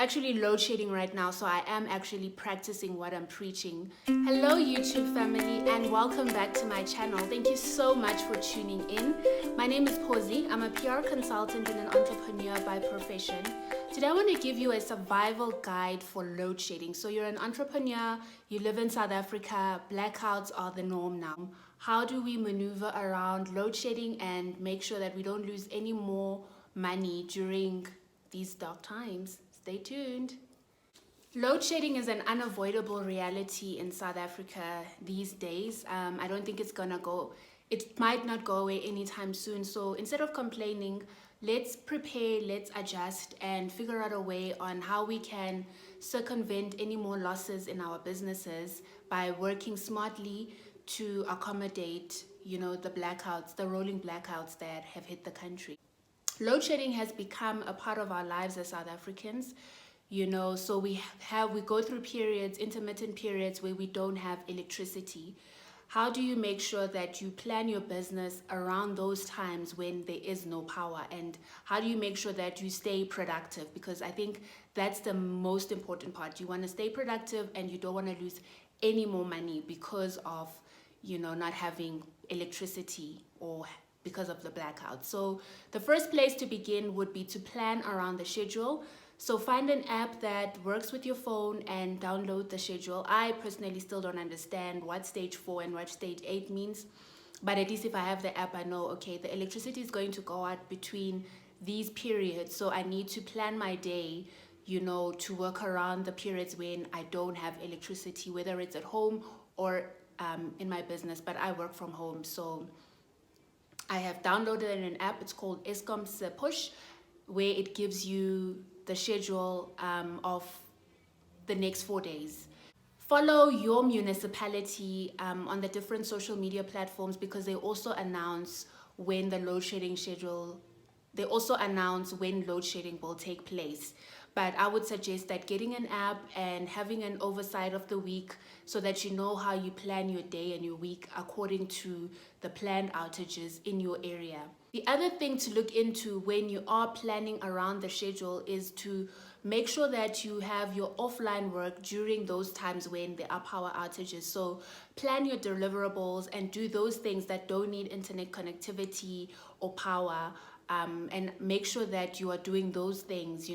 actually load shedding right now, so I am actually practicing what I'm preaching. Hello YouTube family, and welcome back to my channel. Thank you so much for tuning in. My name is Posi. I'm a PR consultant and an entrepreneur by profession. Today I want to give you a survival guide for load shedding. So you're an entrepreneur, you live in South Africa, blackouts are the norm now. How do we maneuver around load shedding and make sure that we don't lose any more money during these dark times? Stay tuned. Load shedding is an unavoidable reality in South Africa these days. I don't think it might not go away anytime soon. So instead of complaining, let's prepare, let's adjust and figure out a way on how we can circumvent any more losses in our businesses by working smartly to accommodate, the blackouts, the rolling blackouts that have hit the country. Load shedding has become a part of our lives as South Africans, so we go through periods, intermittent periods where we don't have electricity. How do you make sure that you plan your business around those times when there is no power? And how do you make sure that you stay productive? Because I think that's the most important part. You want to stay productive and you don't want to lose any more money because of, not having electricity or because of the blackout. So the first place to begin would be to plan around the schedule. So find an app that works with your phone and download the schedule. I personally still don't understand what stage 4 and what stage 8 means, but at least if I have the app, I know, okay, the electricity is going to go out between these periods. So I need to plan my day, to work around the periods when I don't have electricity, whether it's at home or in my business, but I work from home. So I have downloaded an app, it's called Eskom's Push, where it gives you the schedule of the next 4 days. Follow your municipality on the different social media platforms because they also announce when load shedding will take place. But I would suggest that getting an app and having an oversight of the week so that you know how you plan your day and your week according to the planned outages in your area. The other thing to look into when you are planning around the schedule is to make sure that you have your offline work during those times when there are power outages. So plan your deliverables and do those things that don't need internet connectivity or power. And make sure that you are doing those things,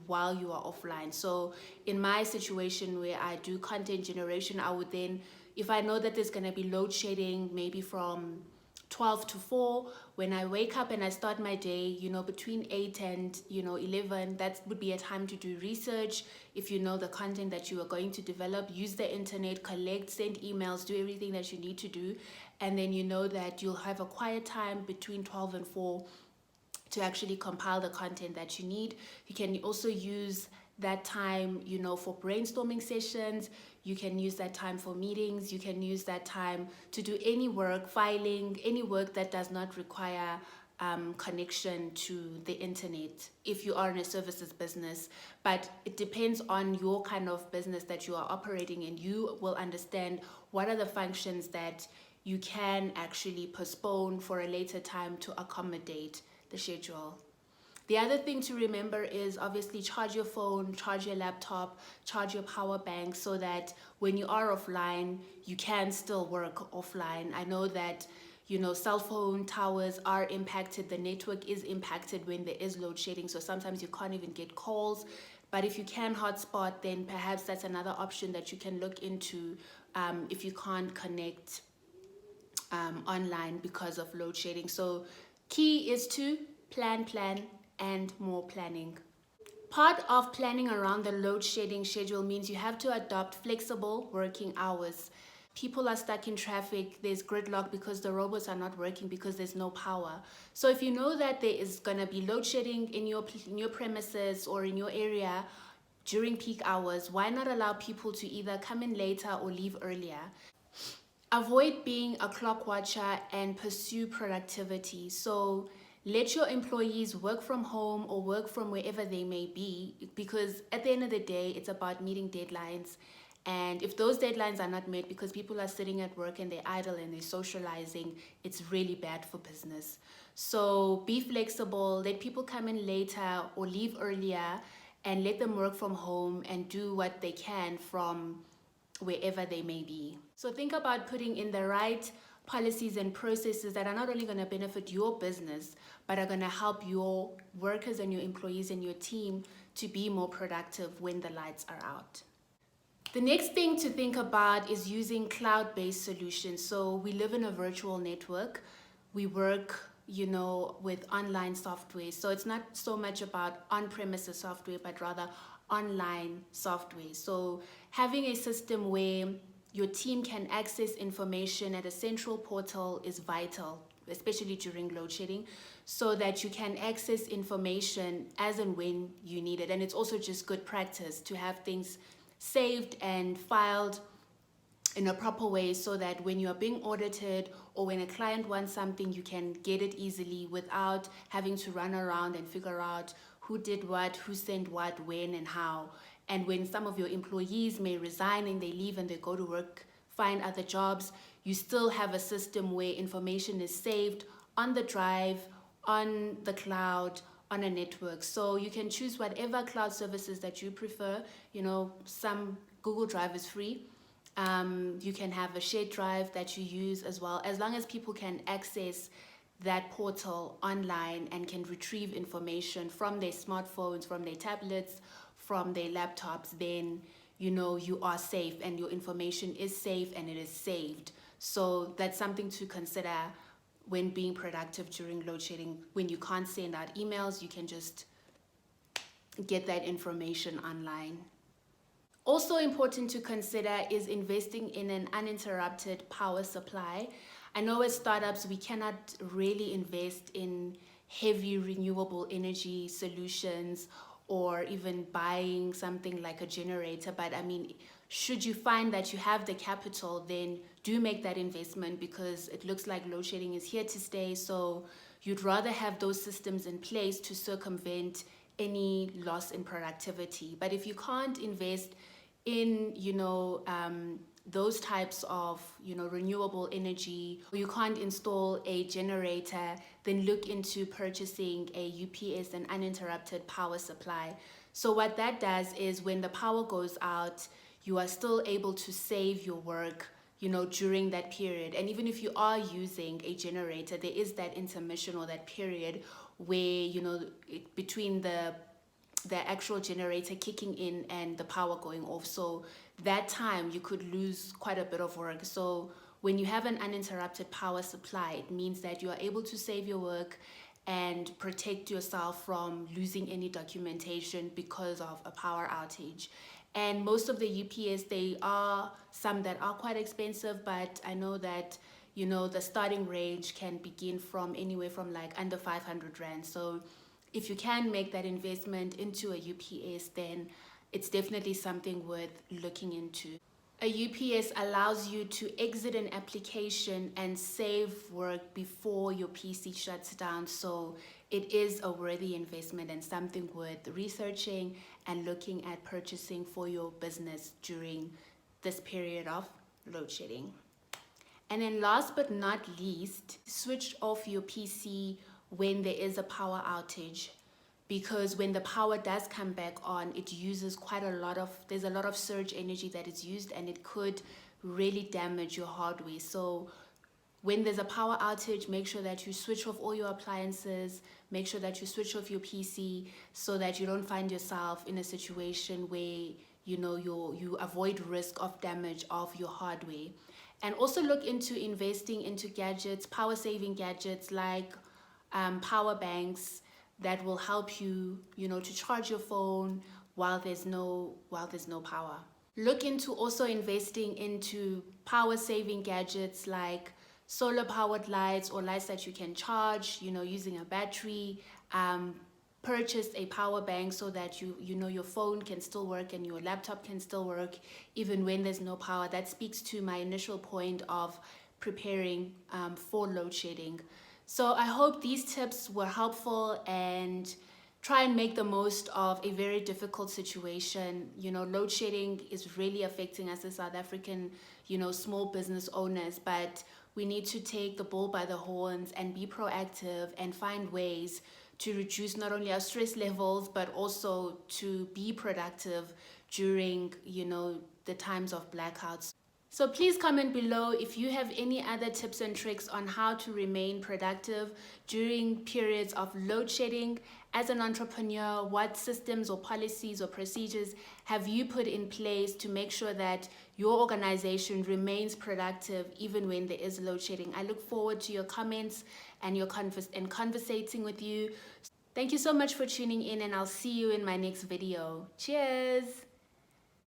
while you are offline. So in my situation where I do content generation, I would then, if I know that there's going to be load shedding, maybe from 12 to 4, when I wake up and I start my day, between 8 and, 11, that would be a time to do research. If you know the content that you are going to develop, use the internet, collect, send emails, do everything that you need to do. And then you know that you'll have a quiet time between 12 and 4 to actually compile the content that you need. You can also use that time, for brainstorming sessions. You can use that time for meetings. You can use that time to do any work, filing, any work that does not require connection to the internet if you are in a services business. But it depends on your kind of business that you are operating in. You will understand what are the functions that you can actually postpone for a later time to accommodate the schedule. The other thing to remember is obviously charge your phone, charge your laptop, charge your power bank so that when you are offline, you can still work offline. I know that, cell phone towers are impacted, the network is impacted when there is load shedding, so sometimes you can't even get calls. But if you can hotspot, then perhaps that's another option that you can look into if you can't connect online because of load shedding. So key is to plan, and more planning. Part of planning around the load shedding schedule means you have to adopt flexible working hours. People are stuck in traffic, there's gridlock because the robots are not working because there's no power. So if you know that there is going to be load shedding in your premises or in your area during peak hours, why not allow people to either come in later or leave earlier? Avoid being a clock watcher and pursue productivity. So let your employees work from home or work from wherever they may be, because at the end of the day, it's about meeting deadlines. And if those deadlines are not met because people are sitting at work and they're idle and they're socializing, it's really bad for business. So be flexible, let people come in later or leave earlier, and let them work from home and do what they can from wherever they may be. So think about putting in the right policies and processes that are not only going to benefit your business, but are going to help your workers and your employees and your team to be more productive when the lights are out. The next thing to think about is using cloud-based solutions. So we live in a virtual network. We work, with online software. So it's not so much about on-premises software, but rather online software. So having a system where your team can access information at a central portal is vital, especially during load shedding, so that you can access information as and when you need it. And it's also just good practice to have things saved and filed in a proper way, so that when you are being audited or when a client wants something, you can get it easily without having to run around and figure out who did what, who sent what, when, and how. And when some of your employees may resign and they leave and they go to work, find other jobs, you still have a system where information is saved on the drive, on the cloud, on a network. So you can choose whatever cloud services that you prefer. Some Google Drive is free. You can have a shared drive that you use as well. As long as people can access that portal online and can retrieve information from their smartphones, from their tablets, from their laptops, then you are safe and your information is safe and it is saved. So that's something to consider when being productive during load shedding. When you can't send out emails, you can just get that information online. Also important to consider is investing in an uninterrupted power supply. I know as startups, we cannot really invest in heavy renewable energy solutions or even buying something like a generator. But should you find that you have the capital, then do make that investment, because it looks like load shedding is here to stay. So you'd rather have those systems in place to circumvent any loss in productivity. But if you can't invest in, those types of, renewable energy, or you can't install a generator, then look into purchasing a UPS, an uninterrupted power supply. So what that does is when the power goes out, you are still able to save your work, during that period. And even if you are using a generator, there is that intermission or that period where, between the actual generator kicking in and the power going off. So that time you could lose quite a bit of work. So when you have an uninterrupted power supply, it means that you are able to save your work and protect yourself from losing any documentation because of a power outage. And most of the UPS, they are some that are quite expensive, but I know that the starting range can begin from anywhere from like under 500 Rand. So if you can make that investment into a UPS, then it's definitely something worth looking into. A UPS allows you to exit an application and save work before your PC shuts down. So it is a worthy investment and something worth researching and looking at purchasing for your business during this period of load shedding. And then last but not least, switch off your PC when there is a power outage, because when the power does come back on, it uses there's a lot of surge energy that is used, and it could really damage your hardware. So when there's a power outage, make sure that you switch off all your appliances, make sure that you switch off your PC, so that you don't find yourself in a situation where you avoid risk of damage of your hardware. And also look into investing into gadgets, power saving gadgets like power banks that will help you, to charge your phone while there's no power. Look into also investing into power saving gadgets like solar powered lights or lights that you can charge, using a battery. Purchase a power bank so that your phone can still work and your laptop can still work even when there's no power. That speaks to my initial point of preparing for load shedding. So I hope these tips were helpful, and try and make the most of a very difficult situation. Load shedding is really affecting us as South African, small business owners, but we need to take the bull by the horns and be proactive and find ways to reduce not only our stress levels, but also to be productive during, the times of blackouts. So please comment below if you have any other tips and tricks on how to remain productive during periods of load shedding. As an entrepreneur, what systems or policies or procedures have you put in place to make sure that your organization remains productive even when there is load shedding? I look forward to your comments and conversating with you. Thank you so much for tuning in, and I'll see you in my next video. Cheers!